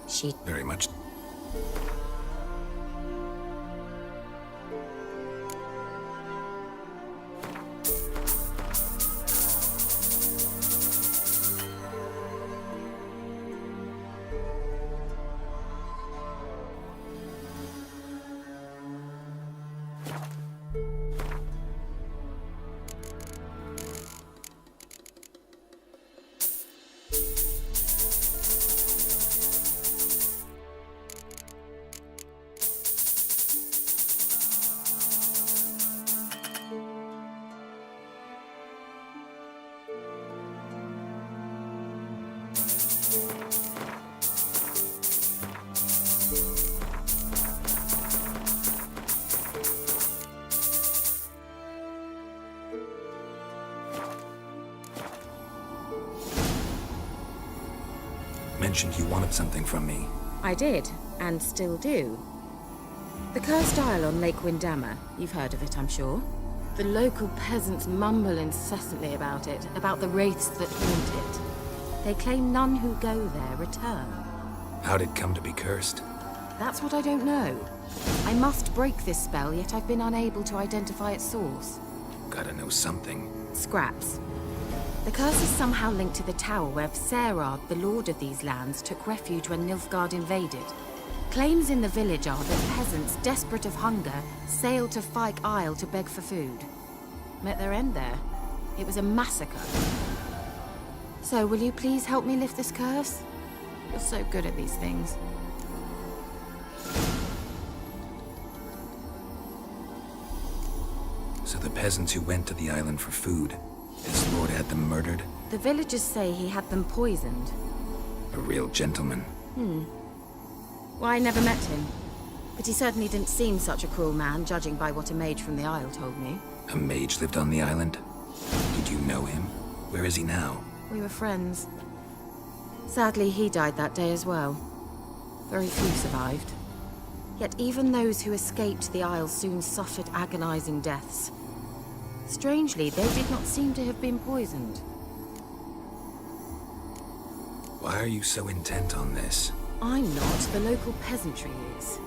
She... Very much. Mentioned you wanted something from me. I did, and still do. The cursed isle on Lake Windammer. You've heard of it, I'm sure. The local peasants mumble incessantly about it, about the wraiths that haunt it. They claim none who go there return. How'd it come to be cursed? That's what I don't know. I must break this spell, yet I've been unable to identify its source. Gotta know something. Scraps. The curse is somehow linked to the tower where Serard, the lord of these lands, took refuge when Nilfgaard invaded. Claims in the village are that peasants, desperate of hunger, sailed to Fyke Isle to beg for food. Met their end there. It was a massacre. So, will you please help me lift this curse? You're so good at these things. So the peasants who went to the island for food, this lord had them murdered? The villagers say he had them poisoned. A real gentleman. Well, I never met him. But he certainly didn't seem such a cruel man, judging by what a mage from the Isle told me. A mage lived on the island? Did you know him? Where is he now? We were friends. Sadly, he died that day as well. Very few survived. Yet even those who escaped the Isle soon suffered agonizing deaths. Strangely, they did not seem to have been poisoned. Why are you so intent on this? I'm not. The local peasantry is.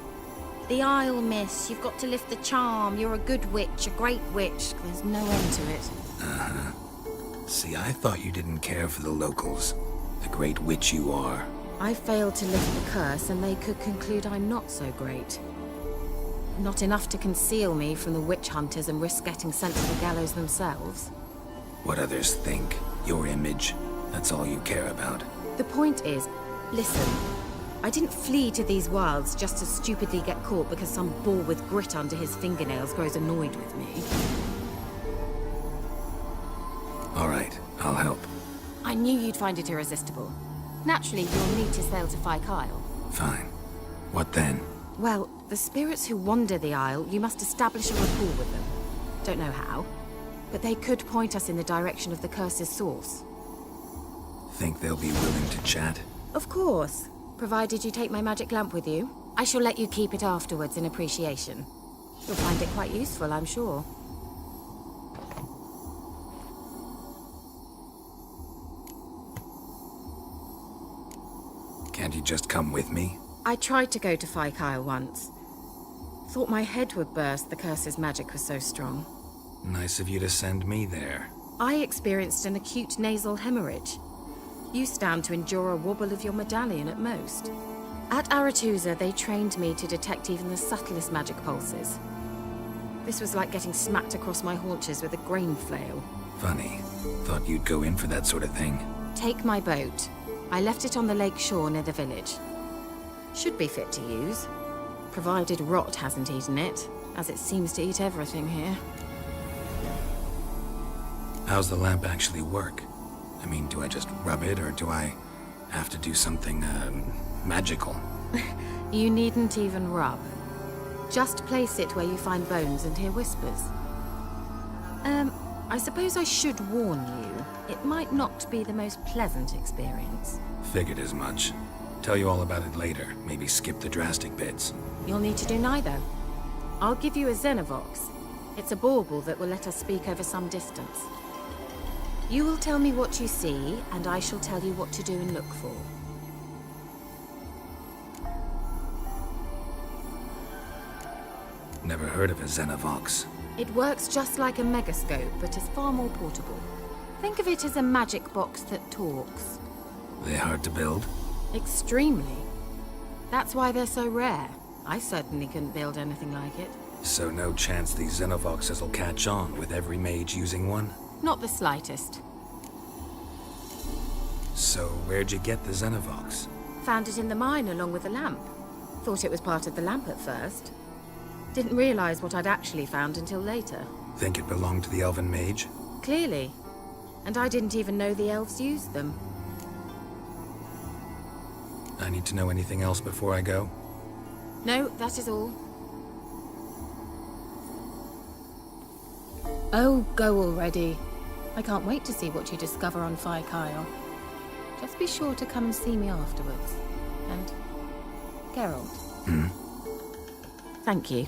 The Isle, miss. You've got to lift the charm. You're a good witch, a great witch. There's no end to it. Uh-huh. See, I thought you didn't care for the locals. The great witch you are. I failed to lift the curse, and they could conclude I'm not so great. Not enough to conceal me from the witch hunters and risk getting sent to the gallows themselves. What others think, your image, that's all you care about. The point is, listen, I didn't flee to these wilds just to stupidly get caught because some boar with grit under his fingernails grows annoyed with me. All right, I'll help. I knew you'd find it irresistible. Naturally, you'll need to sail to Fyke Isle. Fine. What then? Well, the spirits who wander the Isle, you must establish a rapport with them. Don't know how, but they could point us in the direction of the curse's source. Think they'll be willing to chat? Of course, provided you take my magic lamp with you. I shall let you keep it afterwards in appreciation. You'll find it quite useful, I'm sure. Can't you just come with me? I tried to go to Fyke Isle once. Thought my head would burst, the curse's magic was so strong. Nice of you to send me there. I experienced an acute nasal hemorrhage. You stand to endure a wobble of your medallion at most. At Aretusa, they trained me to detect even the subtlest magic pulses. This was like getting smacked across my haunches with a grain flail. Funny. Thought you'd go in for that sort of thing. Take my boat. I left it on the lake shore near the village. Should be fit to use, provided rot hasn't eaten it, as it seems to eat everything here. How's the lamp actually work? I mean, do I just rub it, or do I have to do something, magical? You needn't even rub. Just place it where you find bones and hear whispers. I suppose I should warn you, it might not be the most pleasant experience. Figured as much. Tell you all about it later, maybe skip the drastic bits. You'll need to do neither. I'll give you a Xenovox. It's a bauble that will let us speak over some distance. You will tell me what you see, and I shall tell you what to do and look for. Never heard of a Xenovox. It works just like a megascope, but is far more portable. Think of it as a magic box that talks. They hard to build? Extremely. That's why they're so rare. I certainly couldn't build anything like it. So no chance these Xenovoxes will catch on with every mage using one? Not the slightest. So where'd you get the Xenovox? Found it in the mine along with the lamp. Thought it was part of the lamp at first. Didn't realize what I'd actually found until later. Think it belonged to the elven mage? Clearly. And I didn't even know the elves used them. I need to know anything else before I go? No, that is all. Oh, go already. I can't wait to see what you discover on Phi Kyle. Just be sure to come and see me afterwards. And... Geralt. Hmm? Thank you.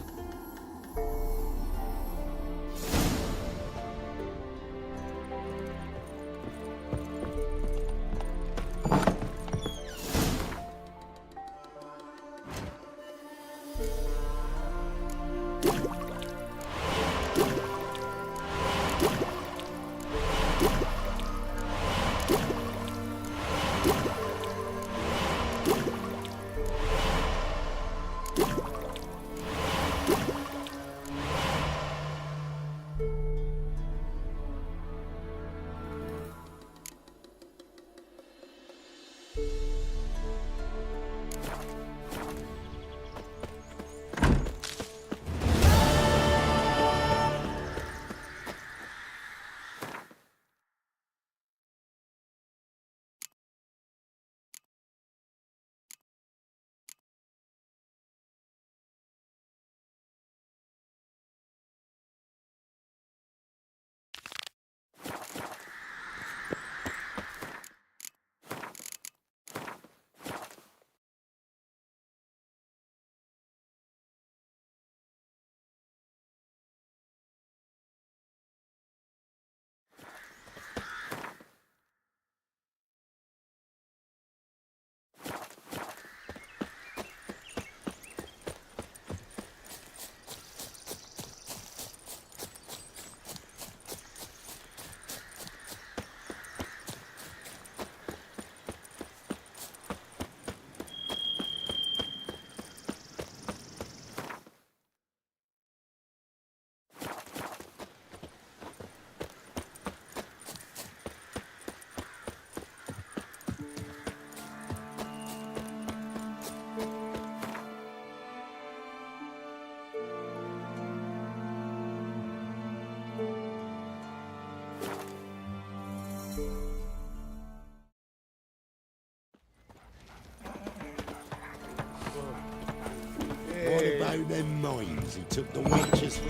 What about them mines he took the wenches from?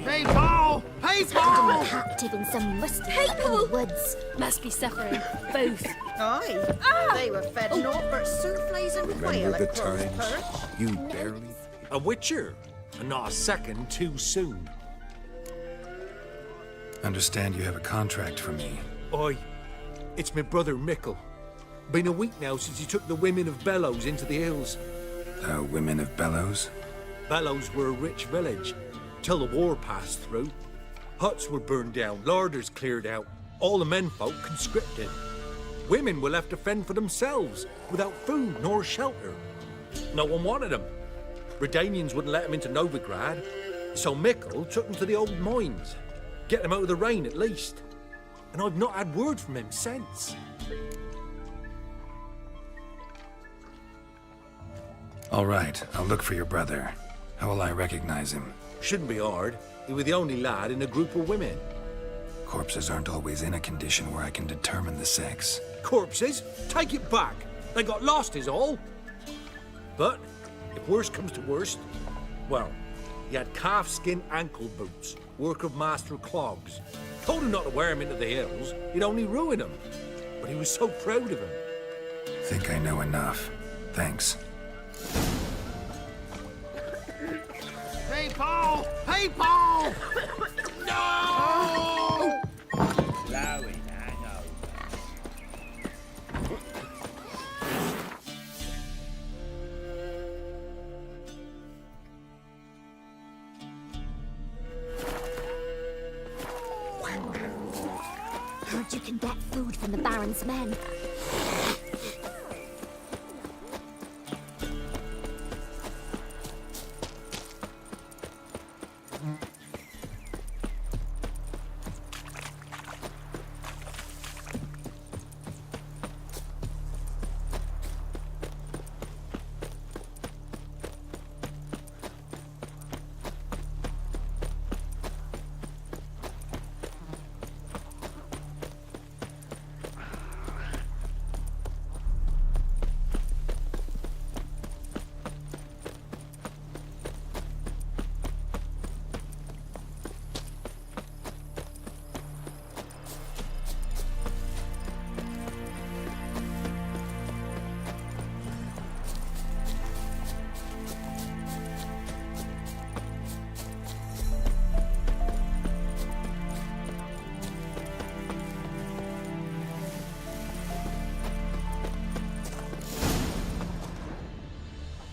Hey, Paul! Hey, Found Paul! him captive in some musty woods. Must be suffering. Both. Aye. They were fed naught but souffles and quail Remember at the Crow's times? Perch. You barely... A witcher, and not a second too soon. Understand you have a contract for me. Oi, it's my brother Mickle. Been a week now since he took the women of Bellows into the hills. Women of Bellows? Bellows were a rich village, till the war passed through. Huts were burned down, larders cleared out, all the menfolk conscripted. Women were left to fend for themselves, without food nor shelter. No one wanted them. Redanians wouldn't let them into Novigrad, so Mickle took them to the old mines. Get them out of the rain at least. And I've not had word from him since. All right, I'll look for your brother. How will I recognize him? Shouldn't be hard. He was the only lad in a group of women. Corpses aren't always in a condition where I can determine the sex. Corpses? Take it back. They got lost is all. But, if worst comes to worst, well, he had calfskin ankle boots, work of master clogs. Told him not to wear them into the hills, he'd only ruin them. But he was so proud of him. Think I know enough. Thanks. Hey, Paul! Hey, Paul! No! you can get food from the Baron's men.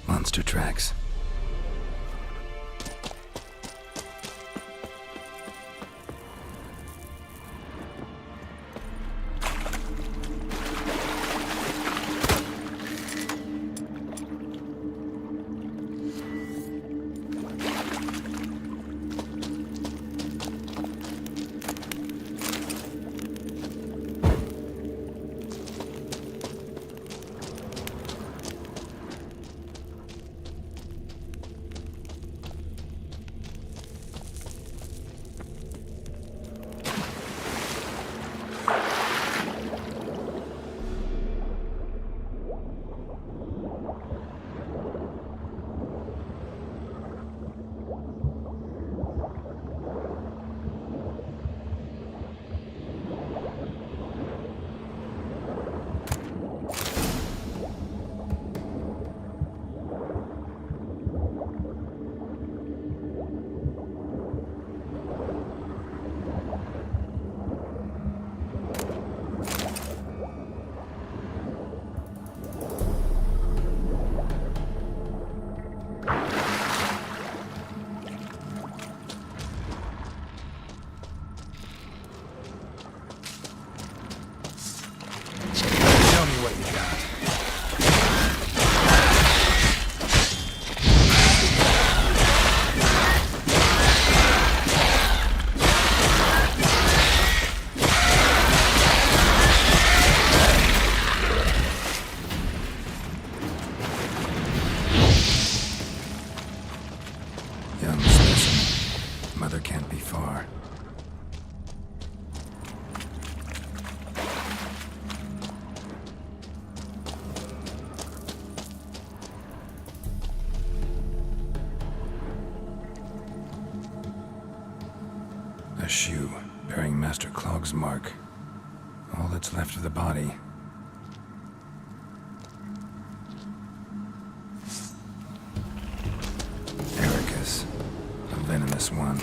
Monster tracks. Tell me what you got. Young specimen. Mother can't be far. A shoe bearing Master Clog's mark. All that's left of the body. Ericus, a venomous one.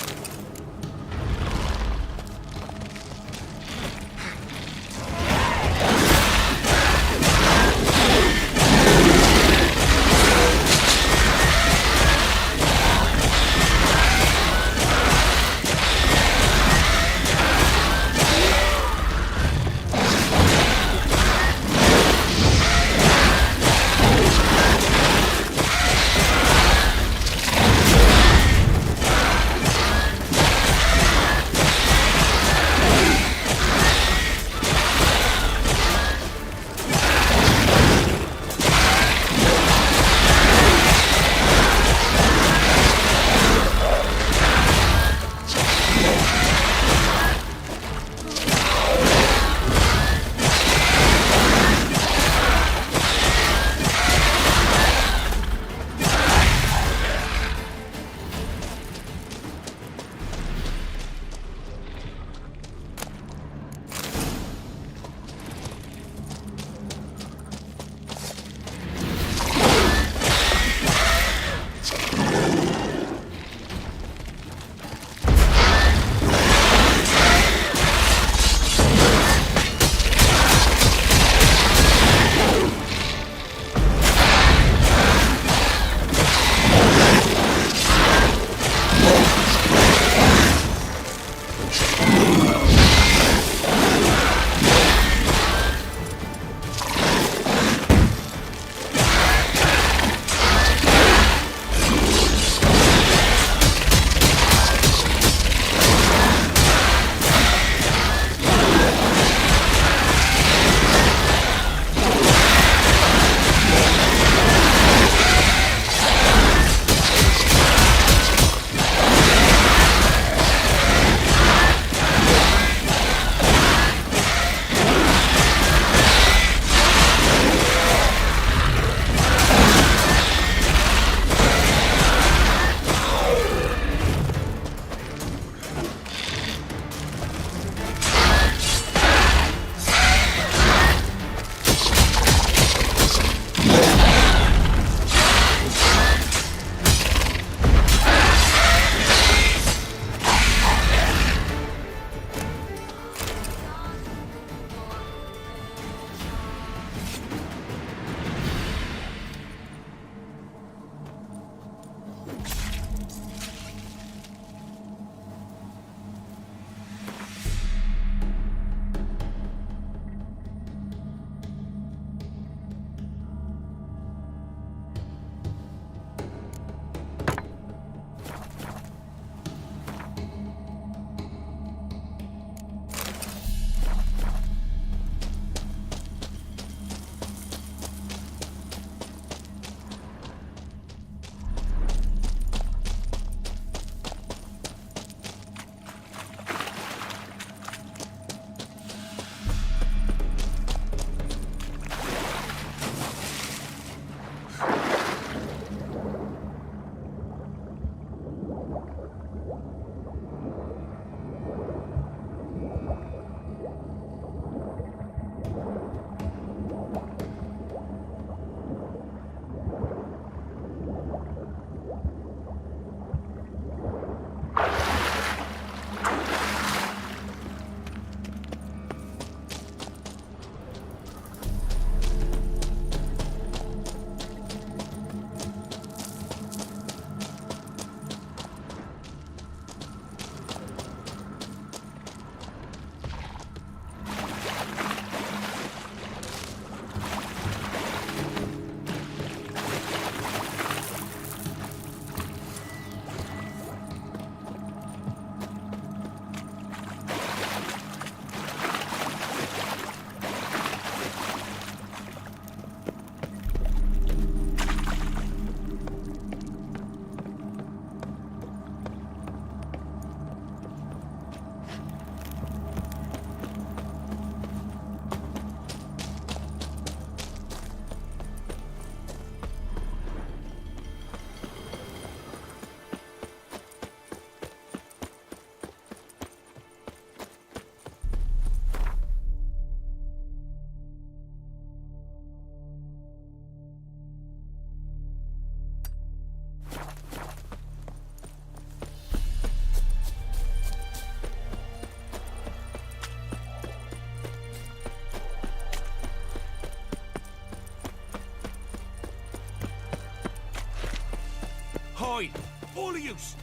hide! All of yous!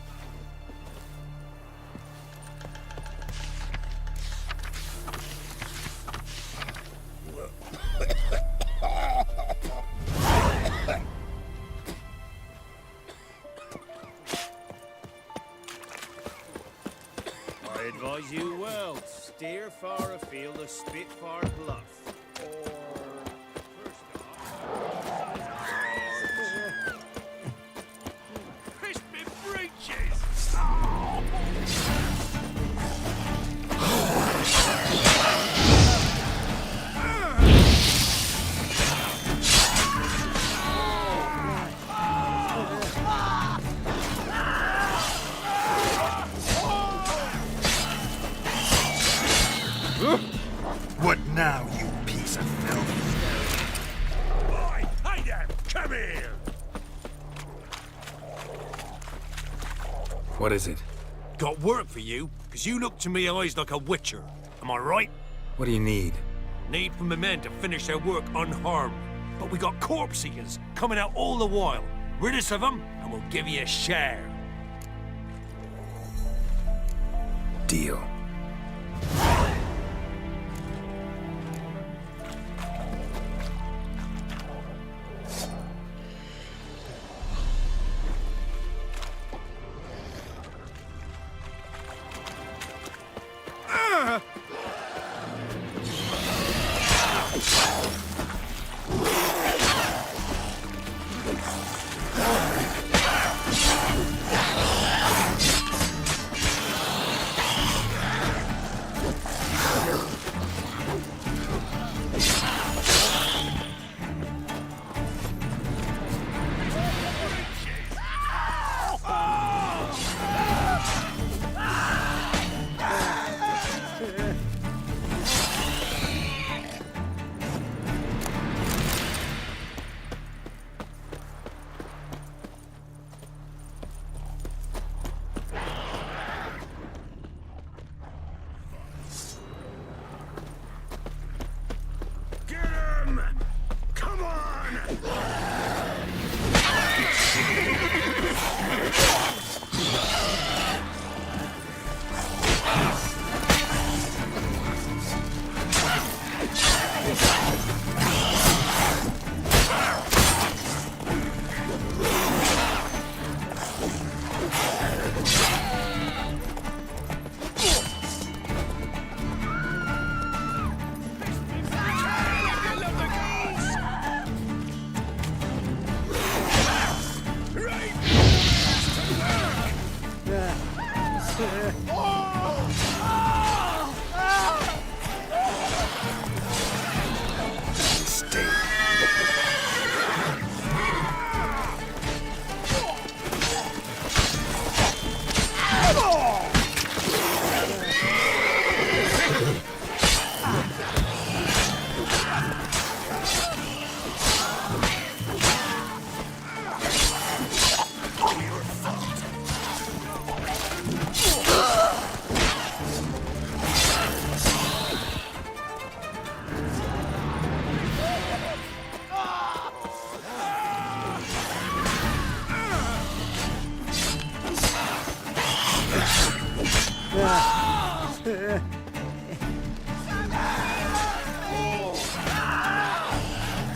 I advise you well. Steer far afield of Spitfire Bluff. Or... Crispy breeches! What now, you piece of filth? Boy, hey there! Come here! What is it? Got work for you, because you look to me eyes like a witcher. Am I right? What do you need? Need for my men to finish their work unharmed. But we got corpse eaters coming out all the while. Rid us of them, and we'll give you a share. Deal.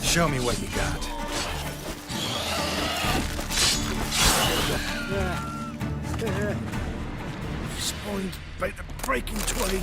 Show me what you got. Spoiled by the breaking twain.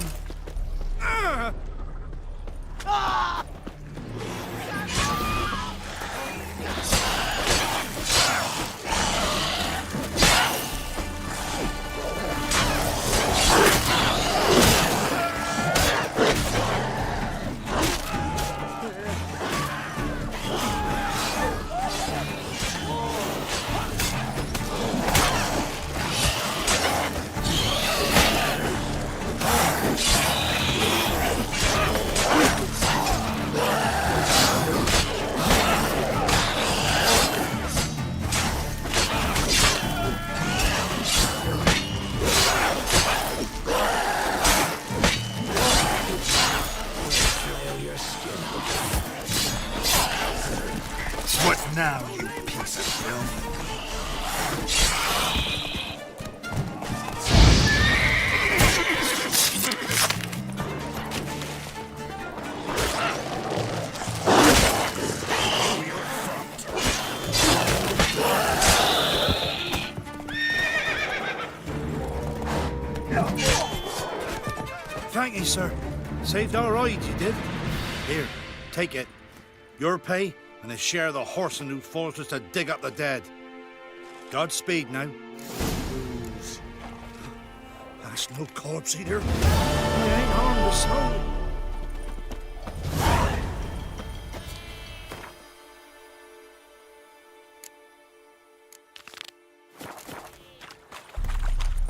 What now, you piece of filth? Thank you, sir. Saved our rides, you did. Here, take it. Your pay and a share of the horsing who forced us to dig up the dead. Godspeed now. That's no corpse either. I ain't harmed a soul.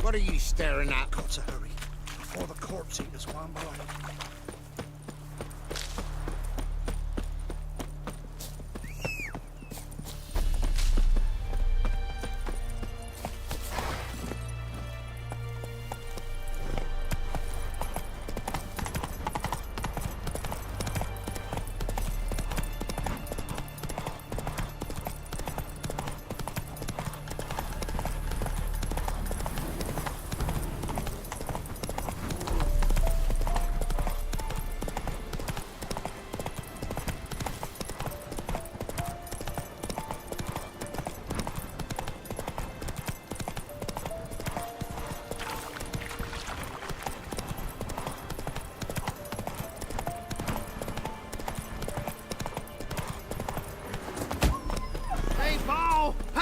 What are you staring at? Got to hurry before the corpse eaters wamble on.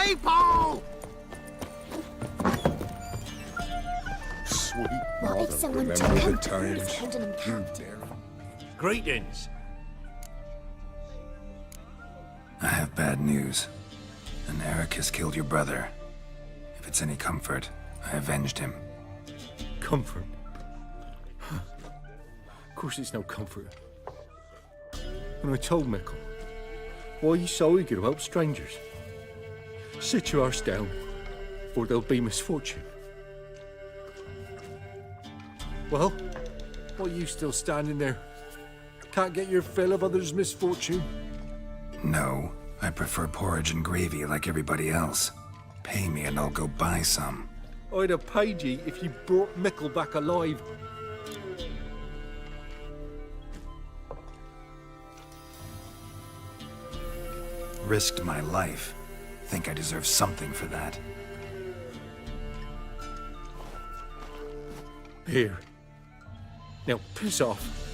People! Sweet what if someone took him? Who's holding him captive? Greetings. I have bad news. An Eric has killed your brother. If it's any comfort, I avenged him. Comfort? Of course it's no comfort. When I told Mickle, why are you so eager to help strangers? Sit your arse down, or there'll be misfortune. Well, why are you still standing there? Can't get your fill of others' misfortune? No, I prefer porridge and gravy like everybody else. Pay me and I'll go buy some. I'd have paid you if you brought Mickle back alive. Risked my life. Think I deserve something for that. Here. Now piss off.